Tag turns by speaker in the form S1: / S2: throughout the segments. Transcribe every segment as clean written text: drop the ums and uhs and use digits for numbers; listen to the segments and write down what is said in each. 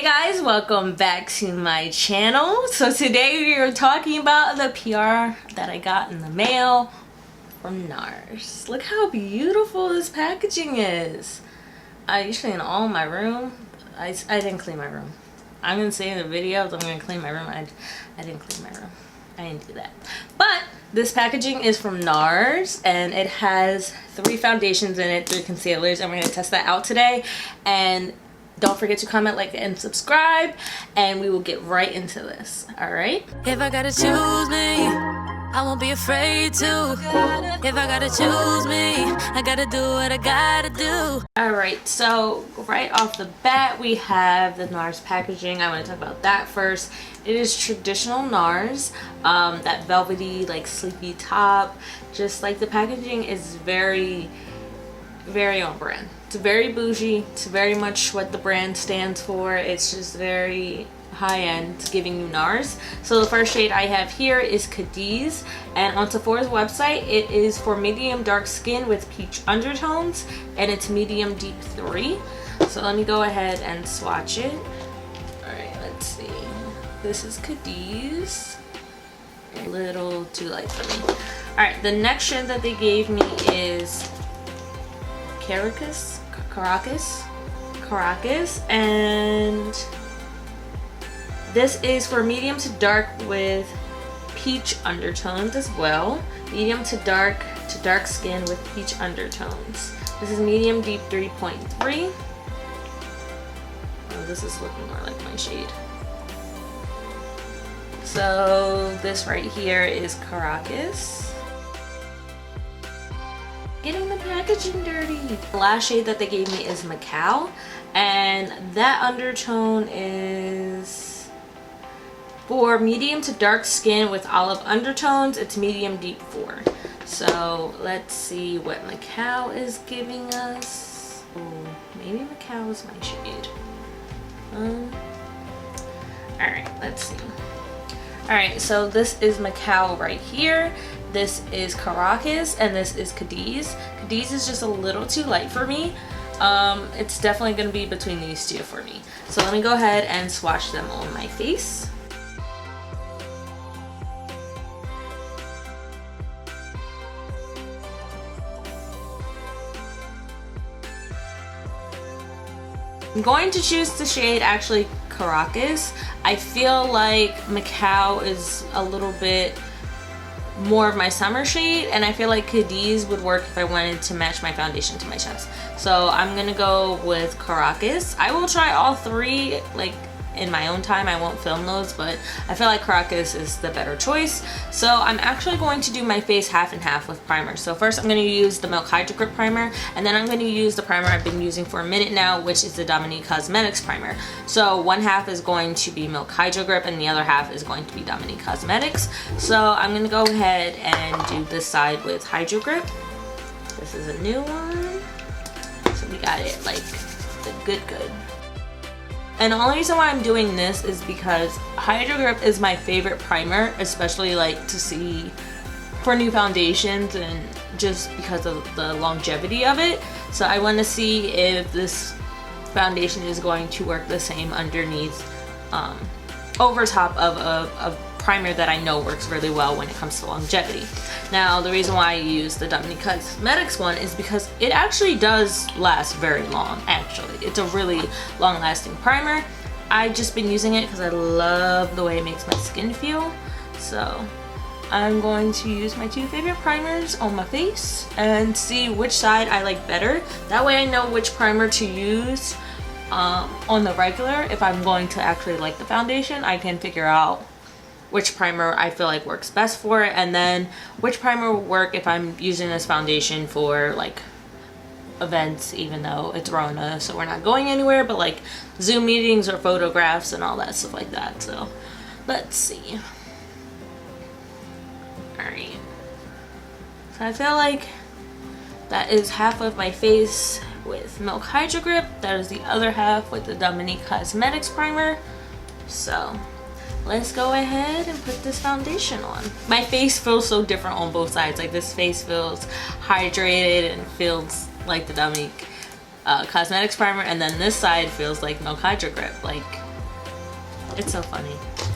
S1: Hey guys, welcome back to my channel. So today we are talking about the PR that I got in the mail from Nars. Look how beautiful this packaging is. I usually in all my room, I didn't clean my room. I'm gonna say in the videos I'm gonna clean my room. I didn't clean my room. I didn't do that. But this packaging is from Nars and it has 3 foundations in it, 3 concealers, and we're gonna test that out today. And don't forget to comment, like, and subscribe, and we will get right into this. All right?
S2: If I gotta choose me, I won't be afraid to. If I gotta choose me, I gotta do what I gotta do.
S1: All right, so right off the bat, we have the Nars packaging. I want to talk about that first. It is traditional Nars, that velvety, like, sleepy top. Just like the packaging is very on brand. It's very bougie. It's very much what the brand stands for. It's just very high-end. It's giving you Nars. So the first shade I have here is Cadiz, and on Sephora's website it is for medium dark skin with peach undertones, and it's medium deep 3. So let me go ahead and swatch it. Alright, let's see. This is Cadiz. A little too light for me. Alright, the next shade that they gave me is Caracas, and this is for medium to dark with peach undertones as well. Medium to dark skin with peach undertones. This is medium deep 3.3. Oh, this is looking more like my shade. So this right here is Caracas. Getting the packaging dirty. The last shade that they gave me is Macau, and that undertone is for medium to dark skin with olive undertones. It's medium deep 4. So let's see what Macau is giving us. Oh, maybe Macau is my shade. Alright, let's see. Alright, so this is Macau right here. This is Caracas, and this is Cadiz. Cadiz is just a little too light for me. It's definitely going to be between these two for me. So let me go ahead and swatch them on my face. I'm going to choose the shade, actually, Caracas. I feel like Macau is a little bit more of my summer shade, and I feel like Cadiz would work if I wanted to match my foundation to my chest. So I'm gonna go with Caracas. I will try all 3 like in my own time. I won't film those, but I feel like Caracas is the better choice. So I'm actually going to do my face half and half with primer. So first I'm going to use the Milk Hydro Grip primer, and then I'm going to use the primer I've been using for a minute now, which is the Dominique Cosmetics primer. So one half is going to be Milk Hydro Grip and the other half is going to be Dominique Cosmetics. So I'm going to go ahead and do this side with Hydro Grip. This is a new one. So we got it like the good. And the only reason why I'm doing this is because Hydro Grip is my favorite primer, especially like to see for new foundations and just because of the longevity of it. So I want to see if this foundation is going to work the same underneath, over top of a primer that I know works really well when it comes to longevity. Now, the reason why I use the Dominique Cosmetics one is because it actually does last very long, actually. It's a really long-lasting primer. I've just been using it because I love the way it makes my skin feel. So I'm going to use my 2 favorite primers on my face and see which side I like better. That way I know which primer to use on the regular. If I'm going to actually like the foundation, I can figure out which primer I feel like works best for it, and then which primer will work if I'm using this foundation for like events, even though it's Rona, so we're not going anywhere, but like Zoom meetings or photographs and all that stuff like that. So let's see. Alright, so I feel like that is half of my face with Milk Hydro Grip. That is the other half with the Dominique Cosmetics primer. So let's go ahead and put this foundation on. My face feels so different on both sides. Like this face feels hydrated and feels like the Dominique Cosmetics primer, and then this side feels like Milk Hydro Grip. Like It's so funny.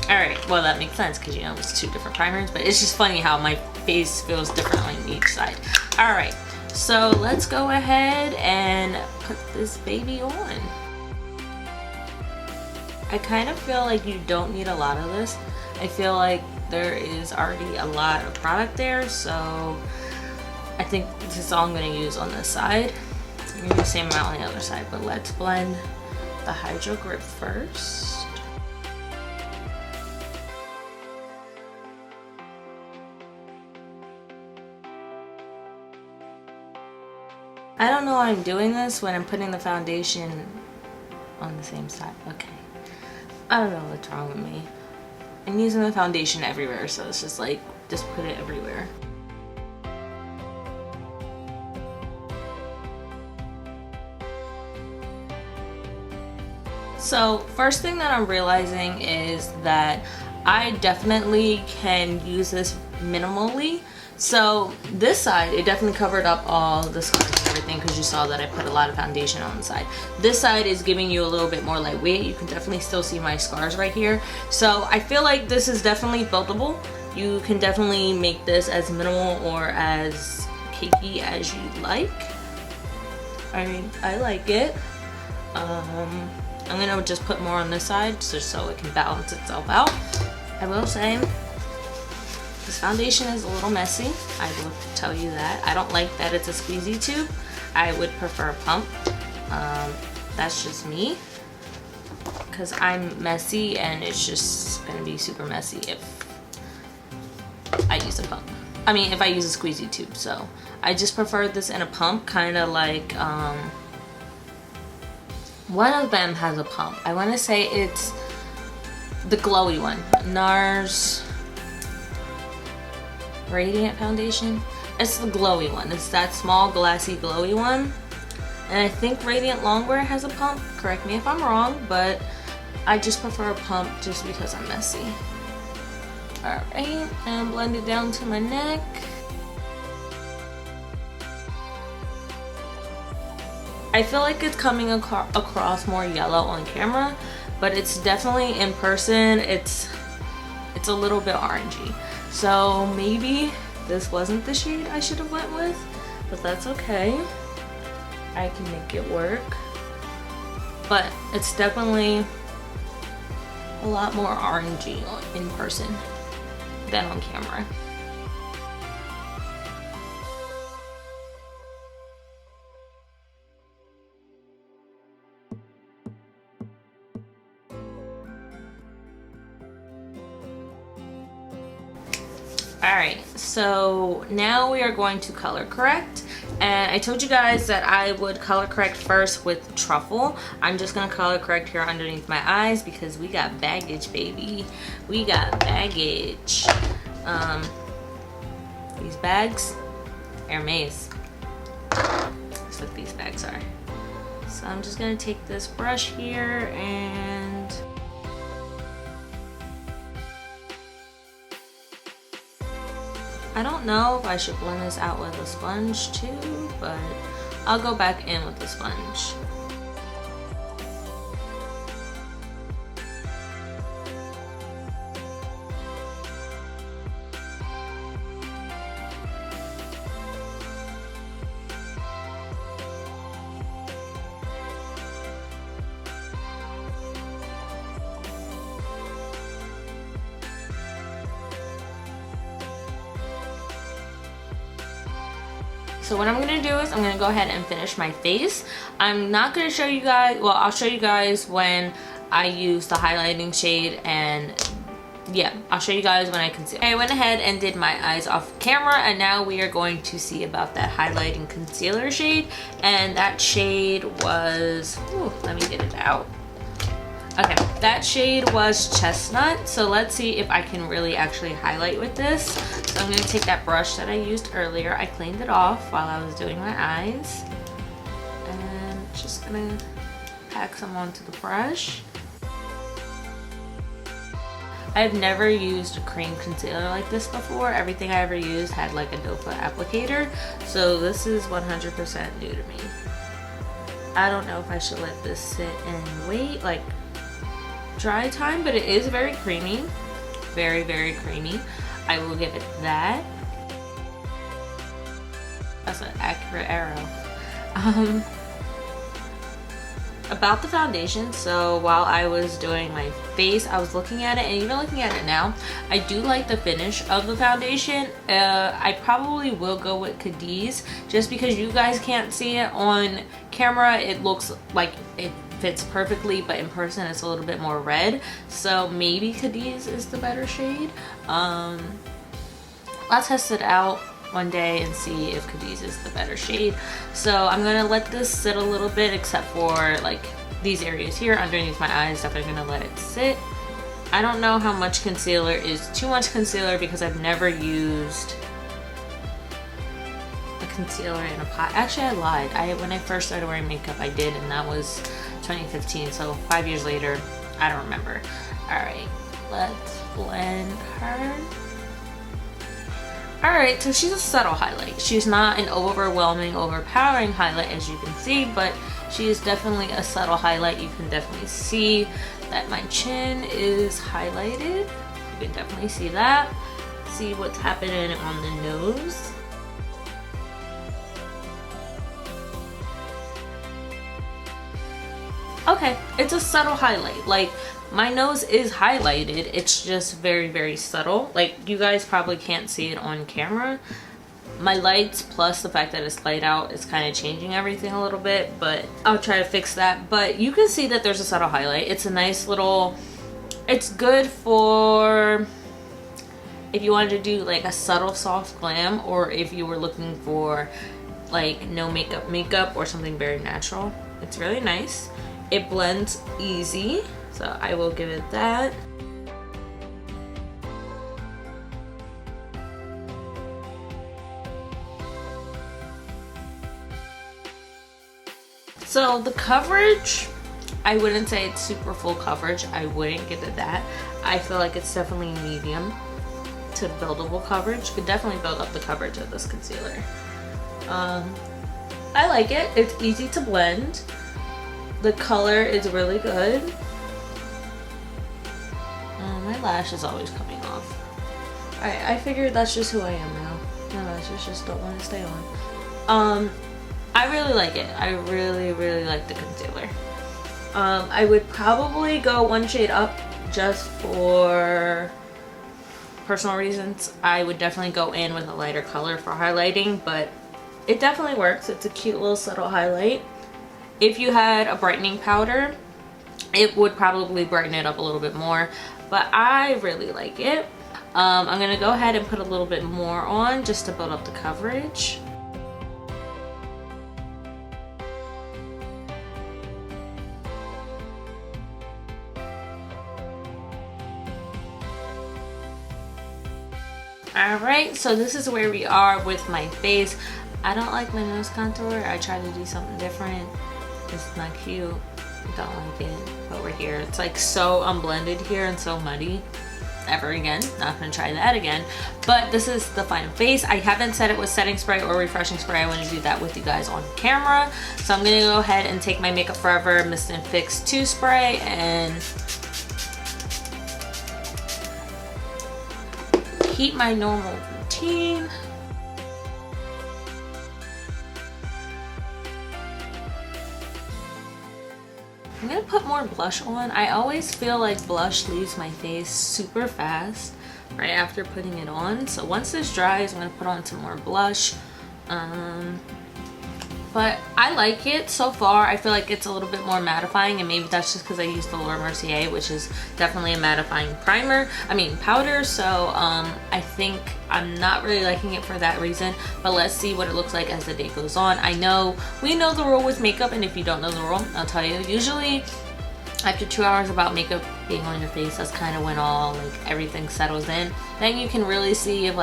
S1: All right, well that makes sense because you know it's 2 different primers, but it's just funny how my face feels different on each side. All right, so let's go ahead and put this baby on. I kind of feel like you don't need a lot of this. I feel like there is already a lot of product there, so I think this is all I'm going to use on this side. Maybe the same amount on the other side, but let's blend the Hydro Grip first. I don't know why I'm doing this when I'm putting the foundation on the same side. Okay. I don't know what's wrong with me. I'm using the foundation everywhere, so it's just like, just put it everywhere. So first thing that I'm realizing is that I definitely can use this minimally. So this side, it definitely covered up all the scars and everything because you saw that I put a lot of foundation on the side. This side is giving you a little bit more lightweight. You can definitely still see my scars right here. So I feel like this is definitely buildable. You can definitely make this as minimal or as cakey as you like. I mean, I like it. I'm gonna just put more on this side just so it can balance itself out. I will say, this foundation is a little messy. I will tell you that. I don't like that it's a squeezy tube. I would prefer a pump. That's just me. Because I'm messy and it's just gonna be super messy if I use a pump. I mean, if I use a squeezy tube. So I just prefer this in a pump, kind of like, one of them has a pump. I want to say it's the glowy one. Nars Radiant Foundation. It's the glowy one. It's that small glassy glowy one. And I think Radiant Longwear has a pump. Correct me if I'm wrong, but I just prefer a pump just because I'm messy. Alright, and blend it down to my neck. I feel like it's coming across more yellow on camera, but it's definitely in person, it's a little bit orangey. So maybe this wasn't the shade I should have went with, but that's okay. I can make it work. But it's definitely a lot more orangey in person than on camera. Alright, so now we are going to color correct, and I told you guys that I would color correct first with truffle. I'm just going to color correct here underneath my eyes because we got baggage, baby. We got baggage. These bags, Hermes. That's what these bags are. So I'm just going to take this brush here and I don't know if I should blend this out with a sponge too, but I'll go back in with the sponge. So what I'm going to do is I'm going to go ahead and finish my face. I'm not going to show you guys, well, I'll show you guys when I use the highlighting shade, and yeah, I'll show you guys when I conceal. I went ahead and did my eyes off camera, and now we are going to see about that highlighting concealer shade, and that shade was, ooh, let me get it out. Okay, that shade was Chestnut, so let's see if I can really actually highlight with this. So I'm going to take that brush that I used earlier. I cleaned it off while I was doing my eyes. And just going to pack some onto the brush. I've never used a cream concealer like this before. Everything I ever used had like a doe foot applicator. So this is 100% new to me. I don't know if I should let this sit and wait, like dry time, but it is very creamy. Very, very creamy. I will give it that. That's an accurate arrow. About the foundation, so while I was doing my face, I was looking at it, and even looking at it now, I do like the finish of the foundation. I probably will go with Cadiz, just because you guys can't see it on camera. It looks like it fits perfectly, but in person it's a little bit more red, so maybe Cadiz is the better shade. I'll test it out one day and see if Cadiz is the better shade. So I'm gonna let this sit a little bit, except for like these areas here underneath my eyes. Definitely gonna let it sit. I don't know how much concealer is too much concealer, because I've never used a concealer in a pot. Actually, I lied. When I first started wearing makeup, I did, and that was 2015, so 5 years later. I don't remember. All right, let's blend her. Alright, so she's a subtle highlight. She's not an overwhelming, overpowering highlight, as you can see, but she is definitely a subtle highlight. You can definitely see that my chin is highlighted. You can definitely see that. See what's happening on the nose. Okay, it's a subtle highlight. Like, my nose is highlighted, it's just very, very subtle. Like, you guys probably can't see it on camera. My lights plus the fact that it's light out is kind of changing everything a little bit, but I'll try to fix that. But you can see that there's a subtle highlight. It's a nice little, it's good for if you wanted to do like a subtle soft glam, or if you were looking for like no makeup or something very natural. It's really nice. It blends easy. So I will give it that. So the coverage, I wouldn't say it's super full coverage. I wouldn't give it that. I feel like it's definitely medium to buildable coverage. Could definitely build up the coverage of this concealer. I like it. It's easy to blend. The color is really good. My lash is always coming off. Alright, I figured that's just who I am now. My lashes just don't want to stay on. I really like it. I really, really like the concealer. I would probably go one shade up just for personal reasons. I would definitely go in with a lighter color for highlighting, but it definitely works. It's a cute little subtle highlight. If you had a brightening powder, it would probably brighten it up a little bit more, but I really like it. I'm gonna go ahead and put a little bit more on just to build up the coverage. Alright, so this is where we are with my face. I don't like my nose contour. I try to do something different. It's not cute. I don't like it, but we're here. It's like so unblended here and so muddy. Ever again, not gonna try that again. But this is the final face. I haven't set it with setting spray or refreshing spray. I want to do that with you guys on camera. So I'm gonna go ahead and take my Makeup Forever Mist and Fix 2 spray and keep my normal routine. I'm gonna put more blush on. I always feel like blush leaves my face super fast right after putting it on. So once this dries, I'm gonna put on some more blush. But I like it so far. I feel like it's a little bit more mattifying, and maybe that's just because I used the Laura Mercier, which is definitely a mattifying powder. So I think I'm not really liking it for that reason, but let's see what it looks like as the day goes on. We know the rule with makeup, and if you don't know the rule, I'll tell you. Usually after 2 hours about makeup being on your face, that's kind of when all everything settles in. Then you can really see if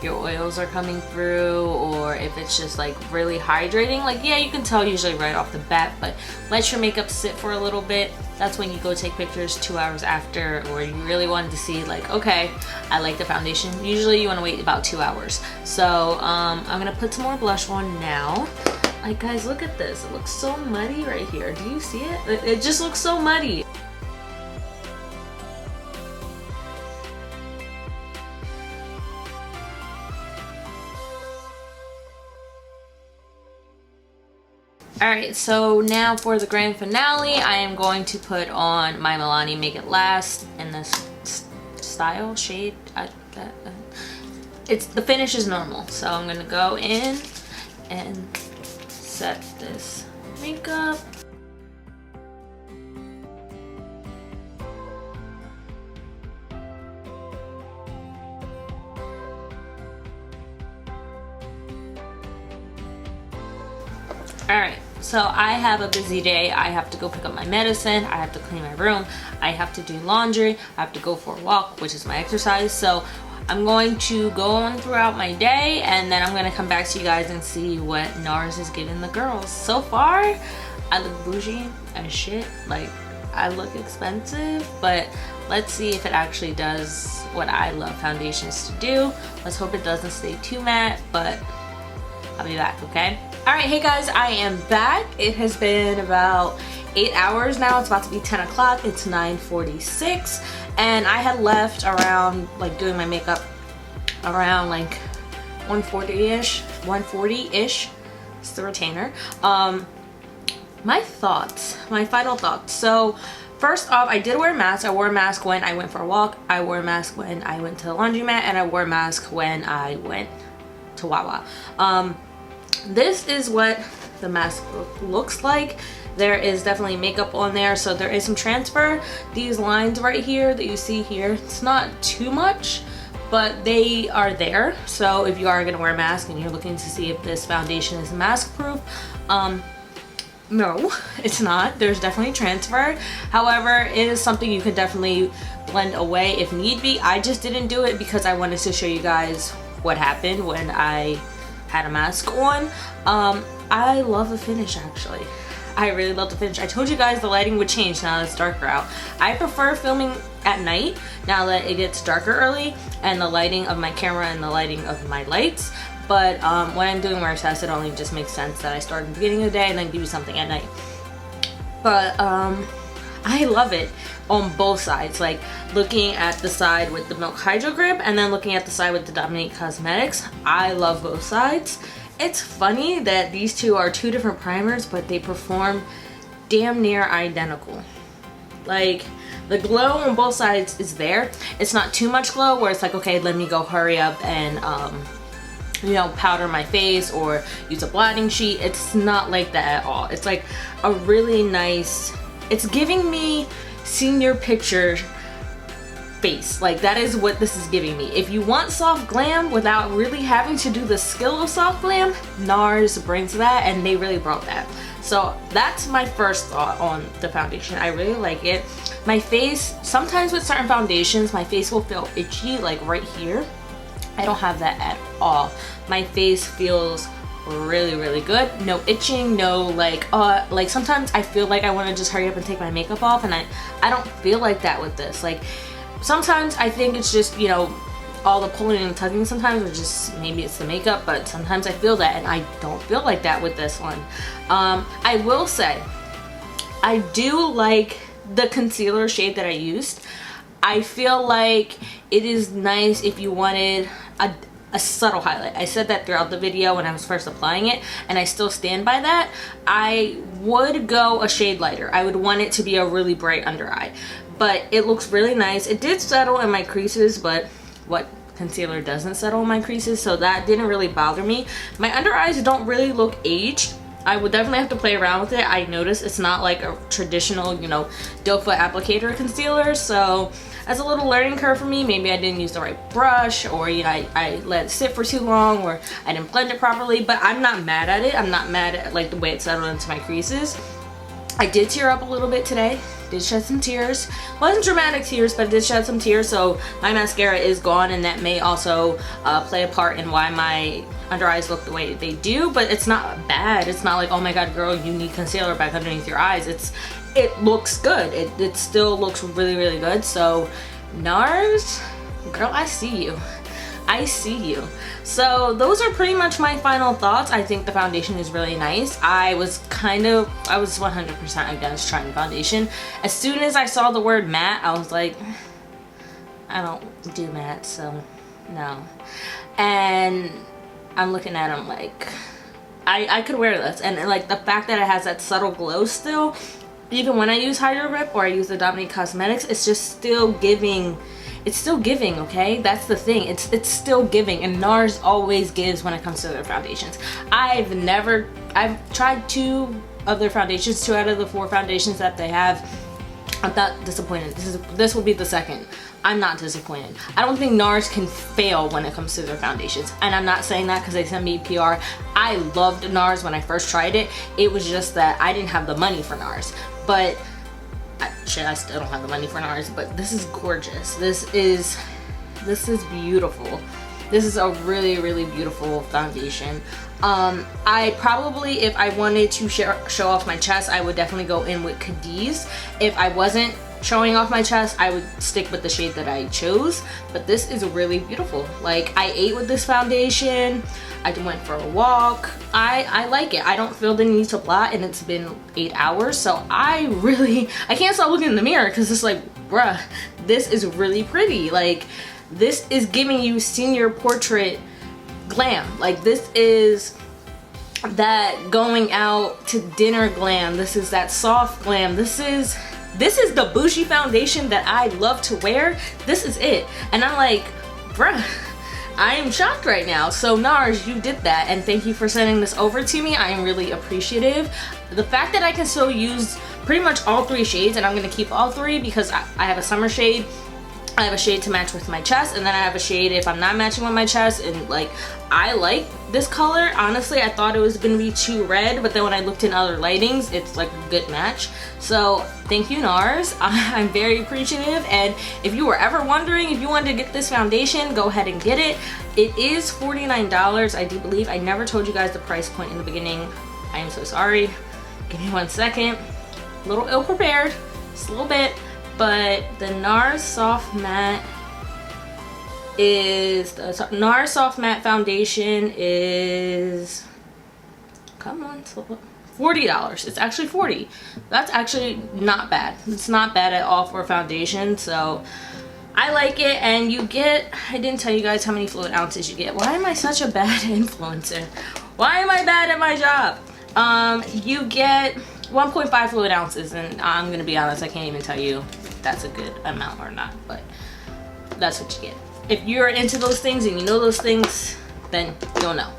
S1: your oils are coming through, or if it's just really hydrating. Yeah, you can tell usually right off the bat, but let your makeup sit for a little bit. That's when you go take pictures 2 hours after, or you really wanted to see okay, I like the foundation. Usually you want to wait about 2 hours. So I'm gonna put some more blush on now. Guys, look at this. It looks so muddy right here. Do you see it? It just looks so muddy. Alright, so now for the grand finale, I am going to put on my Milani Make It Last in this style, shade. It's the finish is normal, so I'm gonna go in and set this makeup. Alright, so I have a busy day. I have to go pick up my medicine, I have to clean my room, I have to do laundry, I have to go for a walk, which is my exercise. So I'm going to go on throughout my day, and then I'm going to come back to you guys and see what Nars is giving the girls. So far, I look bougie as shit. Like, I look expensive, but let's see if it actually does what I love foundations to do. Let's hope it doesn't stay too matte, but I'll be back, okay? Alright, hey guys, I am back. It has been about 8 hours now. It's about to be 10 o'clock. It's 9:46, and I had left around, like, doing my makeup around like 140-ish. It's the retainer. My final thoughts. So first off, I did wear a mask. I wore a mask when I went for a walk. I wore a mask when I went to the laundromat, and I wore a mask when I went to Wawa. This is what the mask looks like. There is definitely makeup on there, so there is some transfer. These lines right here that you see here, it's not too much, but they are there. So if you are going to wear a mask and you're looking to see if this foundation is mask proof, no, it's not. There's definitely transfer. However, it is something you can definitely blend away if need be. I just didn't do it because I wanted to show you guys what happened when I had a mask on. I love the finish, actually. I really love the finish. I told you guys the lighting would change now that it's darker out. I prefer filming at night now that it gets darker early, and the lighting of my camera and the lighting of my lights. But when I'm doing more tests, it only just makes sense that I start at the beginning of the day and then do something at night. But I love it on both sides, like looking at the side with the Milk Hydro Grip and then looking at the side with the Dominique Cosmetics. I love both sides. It's funny that these two are two different primers, but they perform damn near identical. Like, the glow on both sides is there. It's not too much glow where it's like, okay, let me go hurry up and you know, powder my face or use a blotting sheet. It's not like that at all. It's like a really nice, it's giving me senior picture face. Like, that is what this is giving me. If you want soft glam without really having to do the skill of soft glam, Nars brings that, and they really brought that. So that's my first thought on the foundation. I really like it. My face, sometimes with certain foundations, my face will feel itchy, like right here. I don't have that at all. My face feels really, really good. No itching, no like sometimes I feel like I want to just hurry up and take my makeup off, and I don't feel like that with this. Like, sometimes I think it's just, you know, all the pulling and tugging sometimes, or just maybe it's the makeup, but sometimes I feel that, and I don't feel like that with this one. I will say, I do like the concealer shade that I used. I feel like it is nice if you wanted a subtle highlight. I said that throughout the video when I was first applying it, and I still stand by that. I would go a shade lighter. I would want it to be a really bright under eye, but it looks really nice. It did settle in my creases, but what concealer doesn't settle in my creases, so that didn't really bother me. My under eyes don't really look aged. I would definitely have to play around with it. I noticed it's not like a traditional, you know, doe foot applicator concealer, so that's a little learning curve for me. Maybe I didn't use the right brush, or, you know, I let it sit for too long, or I didn't blend it properly, but I'm not mad at it. I'm not mad at like the way it settled into my creases. I did tear up a little bit today. Did shed some tears. Wasn't dramatic tears, but I did shed some tears, so my mascara is gone, and that may also play a part in why my under eyes look the way they do, but it's not bad. It's not like, oh my god girl, you need concealer back underneath your eyes. It looks good. It still looks really, really good. So Nars, girl, I see you. I see you. So those are pretty much my final thoughts. I think the foundation is really nice. I was 100% against trying foundation. As soon as I saw the word matte, I was like, I don't do matte, so no. And I'm looking at them like, I could wear this, and like the fact that it has that subtle glow still, even when I use Hydro Rip or I use the Dominique Cosmetics, it's just still giving. It's still giving, okay? That's the thing. It's still giving, and Nars always gives when it comes to their foundations. I've tried 2 of their foundations, 2 out of the 4 foundations that they have. I'm not disappointed. This will be the second. I'm not disappointed. I don't think Nars can fail when it comes to their foundations. And I'm not saying that because they sent me PR. I loved Nars when I first tried it. It was just that I didn't have the money for Nars. But I still don't have the money for Nars, but this is gorgeous. This is beautiful. This is a really, really beautiful foundation. I probably, if I wanted to show off my chest, I would definitely go in with Cadiz. If I wasn't showing off my chest, I would stick with the shade that I chose. But this is really beautiful. Like, I ate with this foundation. I went for a walk. I like it. I don't feel the need to blot, and it's been 8 hours, so I can't stop looking in the mirror because it's like, bruh, this is really pretty. Like, this is giving you senior portrait glam. Like, this is that going out to dinner glam. This is that soft glam. This is the bougie foundation that I love to wear. This is it. And I'm like, bruh, I am shocked right now. So Nars, you did that, and thank you for sending this over to me. I am really appreciative. The fact that I can still use pretty much all 3 shades, and I'm gonna keep all 3 because I have a summer shade, I have a shade to match with my chest, and then I have a shade if I'm not matching with my chest. And like, I like this color. Honestly, I thought it was gonna be too red, but then when I looked in other lightings, it's like a good match. So thank you, Nars. I'm very appreciative. And if you were ever wondering if you wanted to get this foundation, go ahead and get it. It is $49, I do believe. I never told you guys the price point in the beginning. I am so sorry. Give me 1 second. A little ill prepared, just a little bit. But the Nars Soft Matte Nars Soft Matte foundation is, come on, $40. It's actually $40. That's actually not bad. It's not bad at all for a foundation. So I like it. And you get, I didn't tell you guys how many fluid ounces you get. Why am I such a bad influencer? Why am I bad at my job? You get 1.5 fluid ounces, and I'm gonna be honest, I can't even tell you if that's a good amount or not, but that's what you get. If you're into those things and you know those things, then you'll know.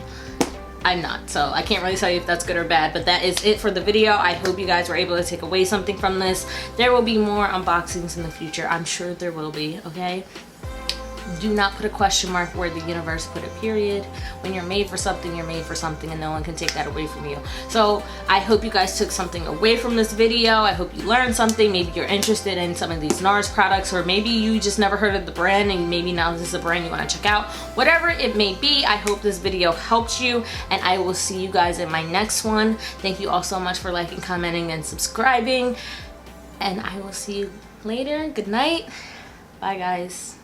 S1: I'm not, so I can't really tell you if that's good or bad, but that is it for the video. I hope you guys were able to take away something from this. There will be more unboxings in the future. I'm sure there will be, okay? Do not put a question mark where the universe put a period. When you're made for something, you're made for something, and no one can take that away from you. So I hope you guys took something away from this video. I hope you learned something. Maybe you're interested in some of these Nars products, or maybe you just never heard of the brand and maybe now this is a brand you want to check out. Whatever it may be, I hope this video helped you, and I will see you guys in my next one. Thank you all so much for liking, commenting, and subscribing, and I will see you later. Good night. Bye, guys.